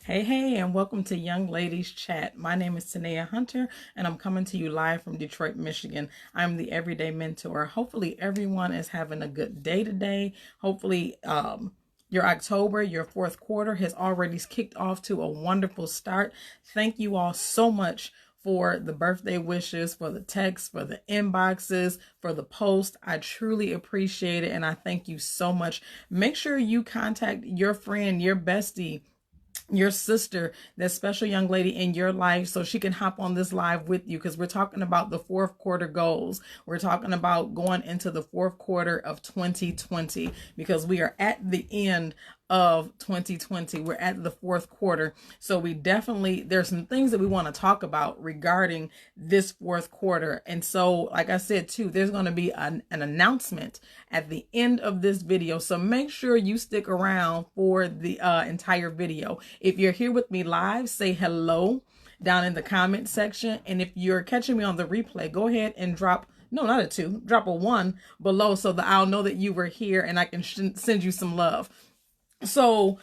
Hey, and welcome to Young Ladies Chat. My name is Tanea Hunter, and I'm coming to you live from Detroit, Michigan. I'm the Everyday Mentor. Hopefully, everyone is having a good day today. Hopefully, your October, your fourth quarter has already kicked off to a wonderful start. Thank you all so much for the birthday wishes, for the texts, for the inboxes, for the post. I truly appreciate it, and I thank you so much. Make sure you contact your friend, your bestie, your sister, that special young lady in your life, so she can hop on this live with you, because we're talking about the fourth quarter goals. We're talking about going into the fourth quarter of 2020, because we are at the end of 2020. We're at the fourth quarter. So we definitely, there's some things that we want to talk about regarding this fourth quarter. And so, like I said too, there's going to be an announcement at the end of this video. So make sure you stick around for the entire video. If you're here with me live, say hello down in the comment section. And if you're catching me on the replay, go ahead and drop, no, not a 2, drop a 1 below, so that I'll know that you were here and I can send you some love. So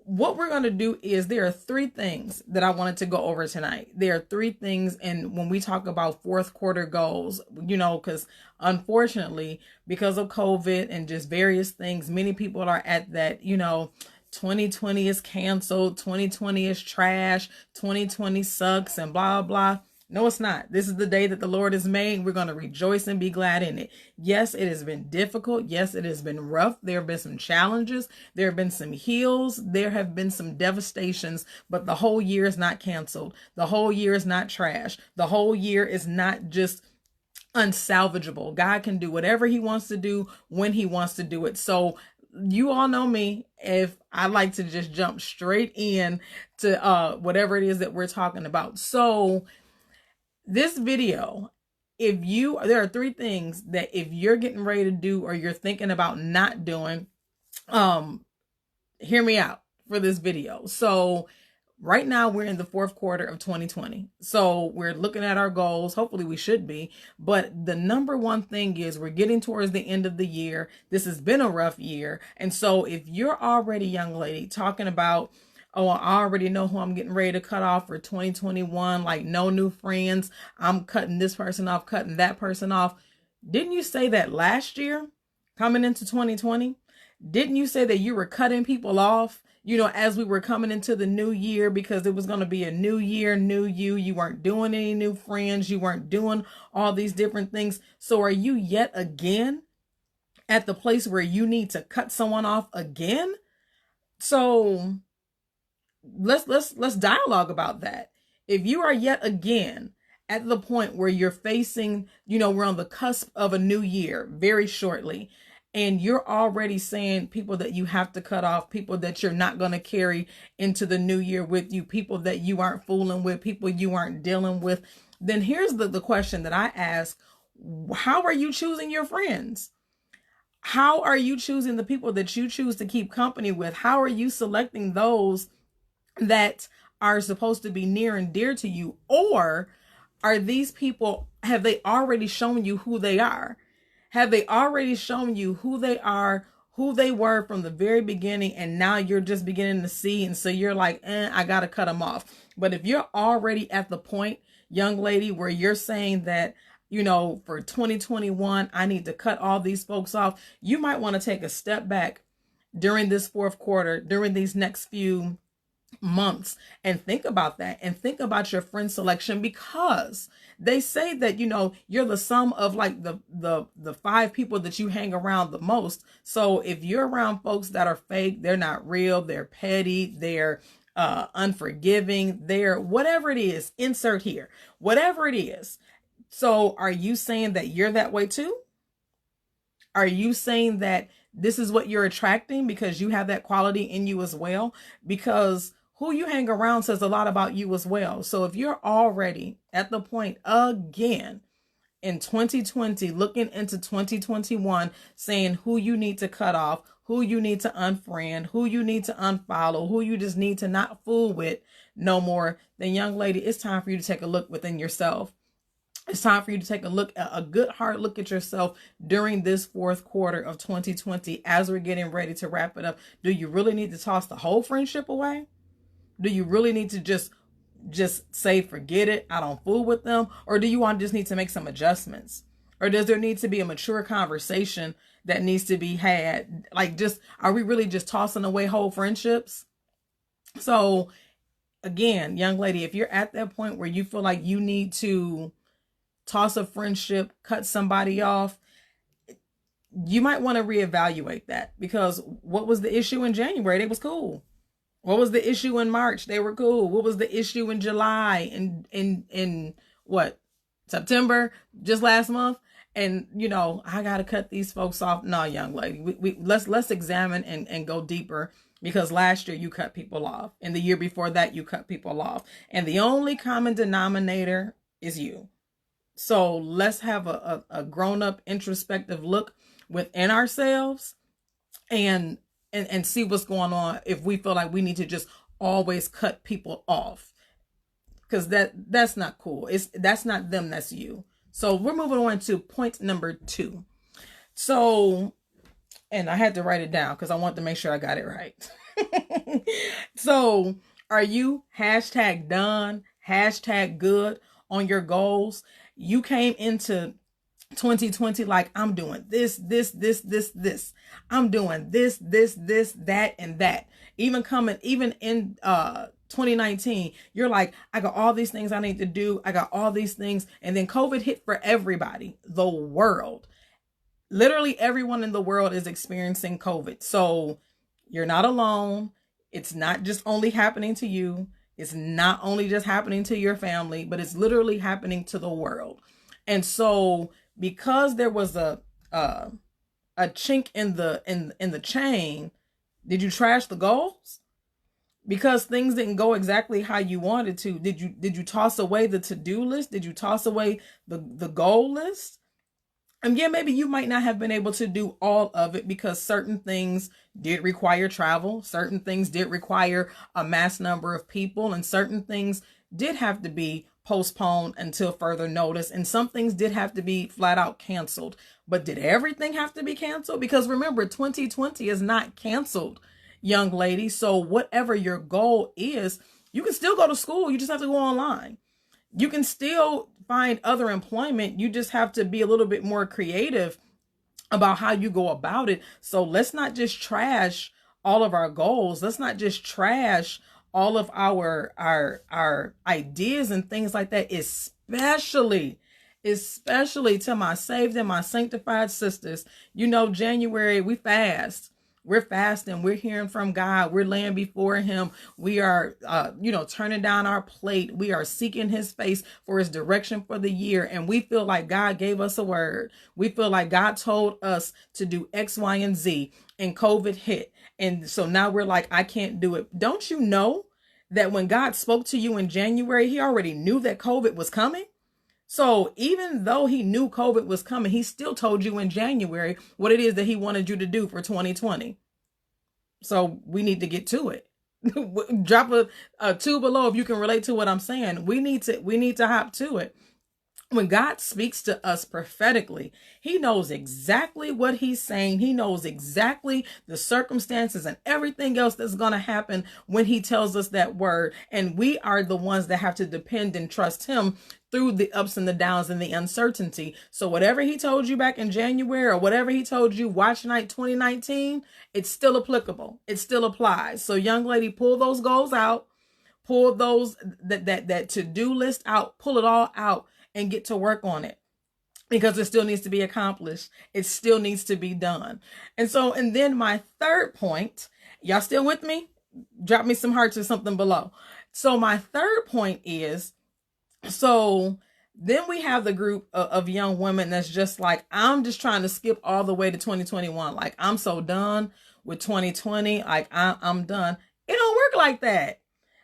what we're going to do is, there are 3 things that I wanted to go over tonight. There are 3 things. And when we talk about fourth quarter goals, because unfortunately, because of COVID and just various things, many people are at that, 2020 is canceled, 2020 is trash, 2020 sucks, and blah, blah. No, it's not. This is the day that the Lord has made. We're going to rejoice and be glad in it. Yes, it has been difficult. Yes, it has been rough. There have been some challenges. There have been some hills. There have been some devastations, but the whole year is not canceled. The whole year is not trash. The whole year is not just unsalvageable. God can do whatever he wants to do when he wants to do it. So you all know me, if I like to just jump straight in to whatever it is that we're talking about. So this video, there are 3 things that if you're getting ready to do or you're thinking about not doing, hear me out for this video. So right now we're in the fourth quarter of 2020. So we're looking at our goals. Hopefully we should be. But the number one thing is, we're getting towards the end of the year. This has been a rough year. And so if you're already, young lady, talking about, oh, I already know who I'm getting ready to cut off for 2021, like no new friends, I'm cutting this person off, cutting that person off. Didn't you say that last year, coming into 2020? Didn't you say that you were cutting people off, as we were coming into the new year, because it was going to be a new year, new you? You weren't doing any new friends. You weren't doing all these different things. So are you yet again at the place where you need to cut someone off again? So let's dialogue about that. If you are yet again at the point where you're facing, we're on the cusp of a new year very shortly, and you're already saying people that you have to cut off, people that you're not going to carry into the new year with you, people that you aren't fooling with, people you aren't dealing with, then here's the question that I ask: how are you choosing your friends? How are you choosing the people that you choose to keep company with? How are you selecting those that are supposed to be near and dear to you? Or are these people, have they already shown you who they are? Have they already shown you who they are, who they were from the very beginning, and now you're just beginning to see, and so you're like, I gotta cut them off? But if you're already at the point, young lady, where you're saying that, for 2021, I need to cut all these folks off, you might want to take a step back during this fourth quarter, during these next few months, and think about that, and think about your friend selection, because they say that you're the sum of like the 5 people that you hang around the most. So if you're around folks that are fake, they're not real, they're petty, they're unforgiving, they're whatever it is, insert here, whatever it is. So are you saying that you're that way too? Are you saying that this is what you're attracting because you have that quality in you as well? Because who you hang around says a lot about you as well. So if you're already at the point again in 2020, looking into 2021, saying who you need to cut off, who you need to unfriend, who you need to unfollow, who you just need to not fool with no more, then young lady, it's time for you to take a look within yourself. It's time for you to take a good hard look at yourself during this fourth quarter of 2020, as we're getting ready to wrap it up. Do you really need to toss the whole friendship away? Do you really need to just say, forget it, I don't fool with them? Or do you want to just need to make some adjustments? Or does there need to be a mature conversation that needs to be had? Like, just, are we really just tossing away whole friendships? So again, young lady, if you're at that point where you feel like you need to toss a friendship, cut somebody off, you might want to reevaluate that, because what was the issue in January? They was cool. What was the issue in March? They were cool. What was the issue in July and in what, September, just last month? And I gotta cut these folks off. No, young lady, we let's examine and go deeper, because last year you cut people off, and the year before that you cut people off, and the only common denominator is you. So let's have a grown-up introspective look within ourselves and see what's going on, if we feel like we need to just always cut people off, because that's not cool. That's not them, that's you. So we're moving on to point number 2. So, and I had to write it down because I want to make sure I got it right. So, are you #done, #good on your goals? You came into 2020 like, I'm doing this. I'm doing this, that, and that. Even in 2019, you're like, I got all these things I need to do. I got all these things. And then COVID hit for everybody, the world. Literally everyone in the world is experiencing COVID. So you're not alone. It's not just only happening to you. It's not only just happening to your family, but it's literally happening to the world. And so because there was a chink in the chain, did you trash the goals? Because things didn't go exactly how you wanted to, did you toss away the to-do list? Did you toss away the goal list? And yeah, maybe you might not have been able to do all of it, because certain things did require travel, certain things did require a mass number of people, and certain things did have to be postponed until further notice, and some things did have to be flat out canceled. But did everything have to be canceled? Because remember, 2020 is not canceled, young lady. So whatever your goal is, you can still go to school. You just have to go online. You can still find other employment. You just have to be a little bit more creative about how you go about it. So let's not just trash all of our goals. Let's not just trash all of our ideas and things like that, especially to my saved and my sanctified sisters. January, we fast. We're fasting. We're hearing from God. We're laying before him. We are, turning down our plate. We are seeking his face for his direction for the year. And we feel like God gave us a word. We feel like God told us to do X, Y, and Z, and COVID hit. And so now we're like, I can't do it. Don't you know that when God spoke to you in January, he already knew that COVID was coming? So even though he knew COVID was coming, he still told you in January what it is that he wanted you to do for 2020. So we need to get to it. Drop a 2 below if you can relate to what I'm saying. We need to hop to it. When God speaks to us prophetically, he knows exactly what he's saying. He knows exactly the circumstances and everything else that's going to happen when he tells us that word. And we are the ones that have to depend and trust him through the ups and the downs and the uncertainty. So whatever he told you back in January, or whatever he told you Watch Night 2019, it's still applicable. It still applies. So young lady, pull those goals out, pull those, that to-do list out, pull it all out, and get to work on it, because it still needs to be accomplished. It still needs to be done. And then my third point, y'all still with me? Drop me some hearts or something below. So my third point is, so then we have the group of young women that's just like, I'm just trying to skip all the way to 2021. Like, I'm so done with 2020. Like, I'm done. It don't work like that.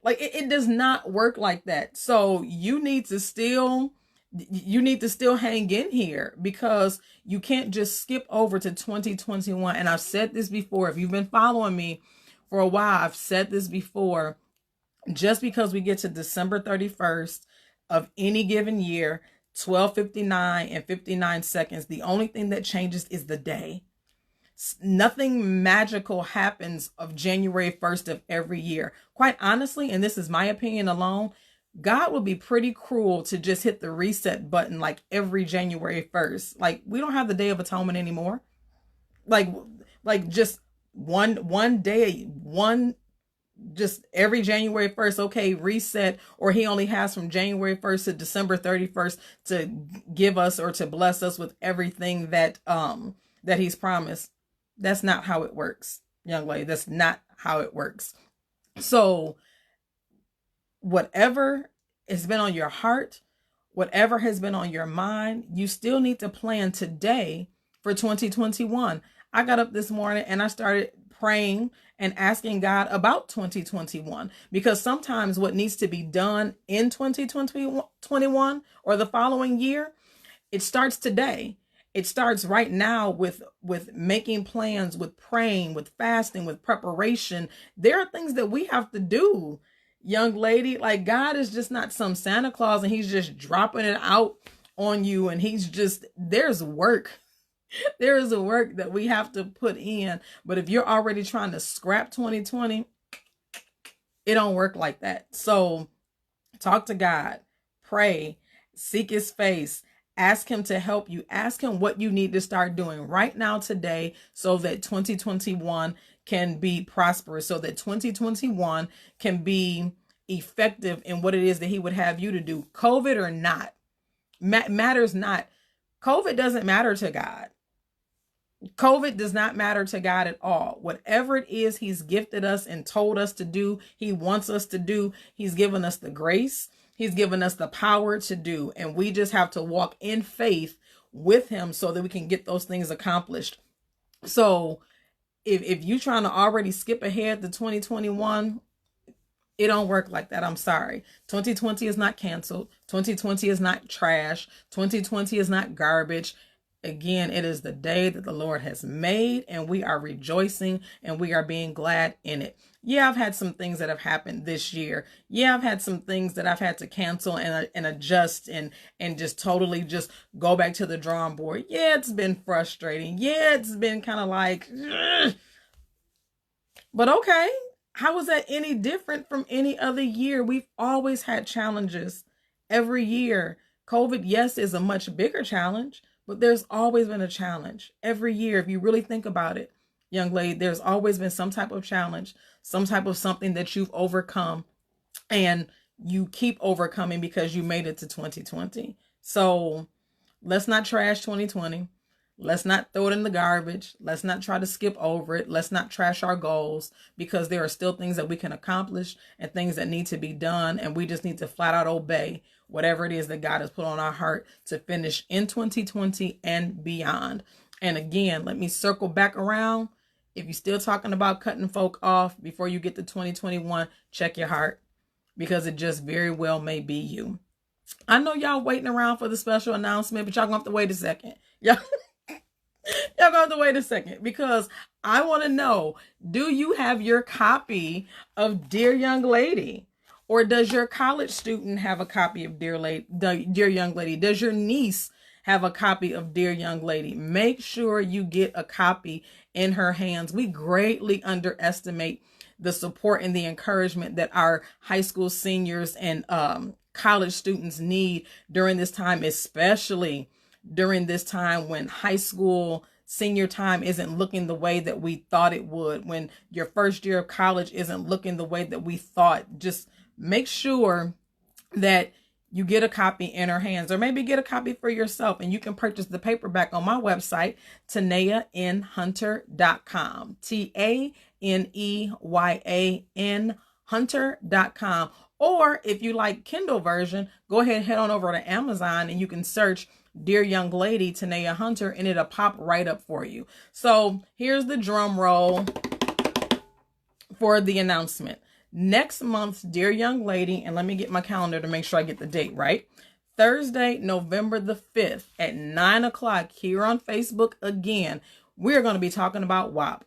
Like, it does not work like that. So you need to still hang in here, because you can't just skip over to 2021. And I've said this before. If you've been following me for a while, I've said this before. Just because we get to December 31st of any given year, 12:59 and 59 seconds, the only thing that changes is the day. Nothing magical happens of January 1st of every year. Quite honestly, and this is my opinion alone, God would be pretty cruel to just hit the reset button like every January 1st. Like, we don't have the Day of Atonement anymore. Like just one day, one, just every January 1st, okay, reset, or he only has from January 1st to December 31st to give us or to bless us with everything that he's promised. That's not how it works, young lady. That's not how it works. So whatever has been on your heart, whatever has been on your mind, you still need to plan today for 2021. I got up this morning and I started praying and asking God about 2021, because sometimes what needs to be done in 2021 or the following year, it starts today. It starts right now with making plans, with praying, with fasting, with preparation. There are things that we have to do, young lady. Like, God is just not some Santa Claus and he's just dropping it out on you, and there's work. There is a work that we have to put in. But if you're already trying to scrap 2020, it don't work like that. So talk to God, pray, seek his face, ask him to help you, ask him what you need to start doing right now today so that 2021 can be prosperous, so that 2021 can be effective in what it is that he would have you to do. COVID or not, matters not. COVID doesn't matter to God. COVID does not matter to God at all. Whatever it is he's gifted us and told us to do, he wants us to do, he's given us the grace, he's given us the power to do. And we just have to walk in faith with him so that we can get those things accomplished. So if you're trying to already skip ahead to 2021, it don't work like that. I'm sorry. 2020 is not canceled. 2020 is not trash. 2020 is not garbage. Again, it is the day that the Lord has made, and we are rejoicing and we are being glad in it. Yeah, I've had some things that have happened this year. Yeah, I've had some things that I've had to cancel and adjust and just totally just go back to the drawing board. Yeah, it's been frustrating. Yeah, it's been kind of like, ugh. But okay, how is that any different from any other year? We've always had challenges every year. COVID, yes, is a much bigger challenge, but there's always been a challenge every year. If you really think about it, young lady, there's always been some type of challenge, some type of something that you've overcome, and you keep overcoming because you made it to 2020. So let's not trash 2020. Let's not throw it in the garbage. Let's not try to skip over it. Let's not trash our goals, because there are still things that we can accomplish and things that need to be done. And we just need to flat out obey whatever it is that God has put on our heart to finish in 2020 and beyond. And again, let me circle back around. If you're still talking about cutting folk off before you get to 2021, check your heart, because it just very well may be you. I know y'all waiting around for the special announcement, but y'all gonna have to wait a second. Y'all gonna have to wait a second, because I want to know, do you have your copy of Dear Young Lady? Or does your college student have a copy of Dear Young Lady? Does your niece have a copy of Dear Young Lady? Make sure you get a copy in her hands. We greatly underestimate the support and the encouragement that our high school seniors and college students need during this time, especially during this time when high school senior time isn't looking the way that we thought it would, when your first year of college isn't looking the way that we thought. Just make sure that you get a copy in her hands, or maybe get a copy for yourself, and you can purchase the paperback on my website, TaneyaNHunter.com, TaneyaN Hunter.com. Or if you like Kindle version, go ahead and head on over to Amazon and you can search Dear Young Lady, Tanea Hunter, and it'll pop right up for you. So here's the drum roll for the announcement. Next month's Dear Young Lady, and let me get my calendar to make sure I get the date right. Thursday, November the 5th at 9 o'clock here on Facebook again, we're going to be talking about WAP.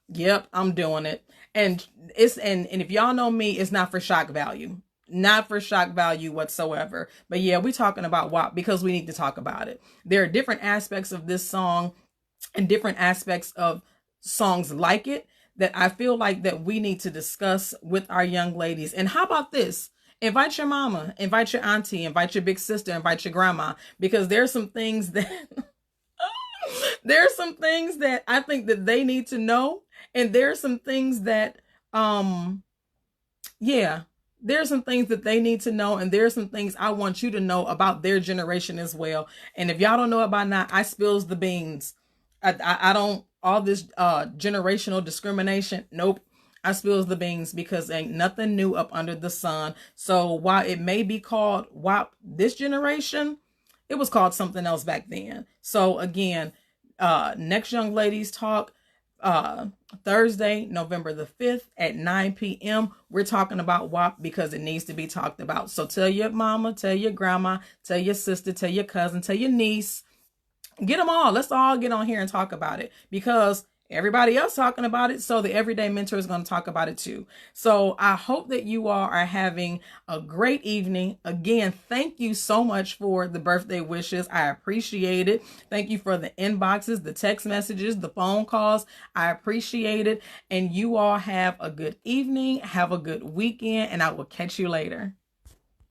Yep, I'm doing it. And if y'all know me, it's not for shock value. Not for shock value whatsoever. But yeah, we're talking about WAP because we need to talk about it. There are different aspects of this song and different aspects of songs like it that I feel like that we need to discuss with our young ladies. And how about this? Invite your mama, invite your auntie, invite your big sister, invite your grandma, because there's some things that there's some things that I think that they need to know, and there's some things that yeah, there's some things that they need to know, and there's some things I want you to know about their generation as well. And if y'all don't know it by now, I spills the beans. I don't all this generational discrimination. Nope. I spills the beans because ain't nothing new up under the sun. So while it may be called WAP this generation, it was called something else back then. So again, next Young Ladies Talk, Thursday, November the 5th at 9 p.m. We're talking about WAP because it needs to be talked about. So tell your mama, tell your grandma, tell your sister, tell your cousin, tell your niece. Get them all. Let's all get on here and talk about it, because everybody else talking about it. So the Everyday Mentor is going to talk about it too. So I hope that you all are having a great evening. Again, thank you so much for the birthday wishes. I appreciate it. Thank you for the inboxes, the text messages, the phone calls. I appreciate it. And you all have a good evening. Have a good weekend, and I will catch you later.